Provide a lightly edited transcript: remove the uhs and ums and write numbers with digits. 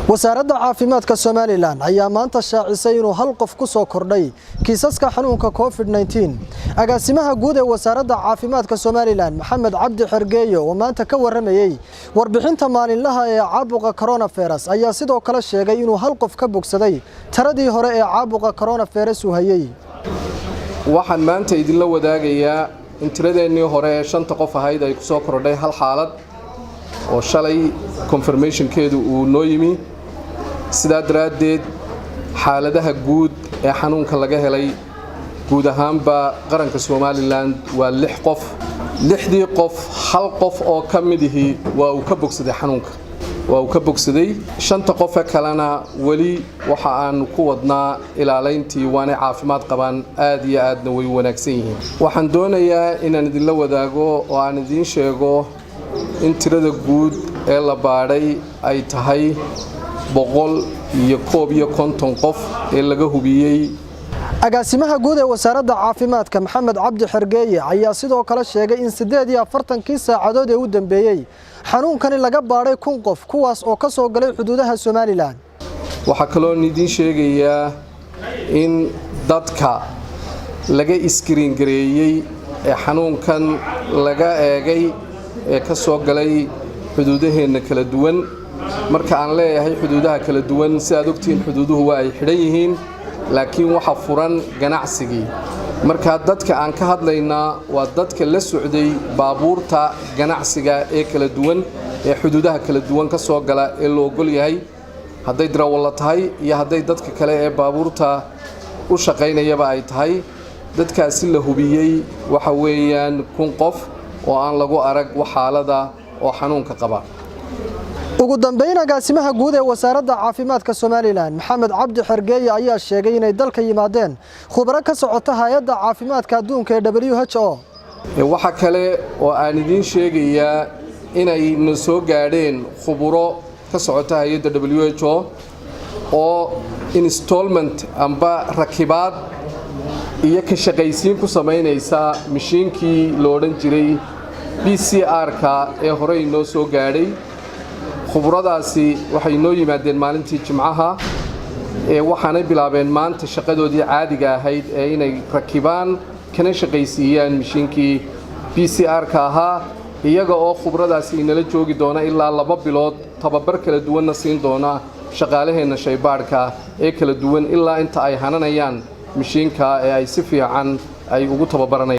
wasaaradda caafimaadka Soomaaliland ayaa maanta shaacisay inuu hal qof ku soo kordhay kiisaska xanuunka COVID-19 agaasimaha guud ee wasaaradda caafimaadka Soomaaliland Maxamed Cabdi Xergeeyo oo maanta ka waramayay warbixinta maalinlaha ee caabuqa coronavirus ayaa sidoo kale sheegay inuu hal qof ka bogsaday taradii hore ee caabuqa coronavirus uu hayay waxaan maanta idin la wadaagayaa in tiradeennii hore ee 5 qof ahayd ay ku soo kordhay hal xaalad oo shalay confirmation-keedu uu noo yimi sidaa daraadeed xaaladaha guud ee xanuunka laga helay guud ahaanba qaranka Soomaaliland waa 6 qof 6dii qof hal qof oo ka midihi waa uu ka bogsaday xanuunka waa uu ka bogsaday 5 qof kalena wali waxa aan ku wadnaa ilaaleyntii waana caafimaad qabaan aad iyo aadna way wanaagsan yihiin waxaan doonayaa inaan idin la wadaago oo aan idin sheego in tirada guud ee la baadhay ay tahay 150 qof ee laga hubiyay agaasimaha guud ee wasaaradda caafimaadka Maxamed Cabdi Xergeeyo ayaa sidoo kale sheegay in 48 saacadood ee u dambeeyay xanuunkani laga baadhay 1,000 qof kuwaas oo ka soo galay xuduudaha Soomaaliland waxa kale oo idin sheegayaa in dadka laga screen gareeyay ee xanuunkan laga eegay ee ka soo galay xuduudaheena kala duwan marka aan leeyahay xuduudaha kala duwan si aad ogtiin xuduuduhu waa ay xidhan yihiin laakiin waxa furan ganacsiga marka dadka aan ka hadlaynaa waa dadka la socday baabuurta ganacsiga ee kala duwan ee xuduudaha kala duwan ka soo gala ee loo ogol yahay haday darawal tahay iyo haday dadka kale ee baabuurta u shaqeynayaba ay tahay dadkaasi la hubiyay waxa weeyaan 1,000 qof oo aan lagu arag xaalada oo xanuunka qaba ugu dambeyn agaasimaha guud ee wasaaradda caafimaadka Soomaaliland Maxamed Cabdi Xergeeyo ayaa sheegay inay dalka yimaadeen khubaro ka socota hay'adda caafimaadka adduunka ee WHO waxa kale oo aan idin sheegayaa inay noo soo gaadheen khubaro ka socota hay'adda WHO oo installment amba rakibaad iyo ka shaqaysiin ku sameynaysa mishiinkii loo oran jiray PCR-ka ee hore inoo soo gaadhay khubaradaasi waxay noo yimaadeen maalintii Jimcaha ee waxaanay bilaabeen maanta shaqadoodii caadiga ahayd ee inay rakibaan kana shaqaysiiyaan mishiinkii PCR-ka ahaa iyaga oo khubaradaasi inala joogi doona ilaa 2 bilood tababar kala duwan siin doona shaqaalaheena shaybaarka ee kala duwan ilaa inta ay hananayaan mishiinka ee ay si fiican ay ugu tababaranayaan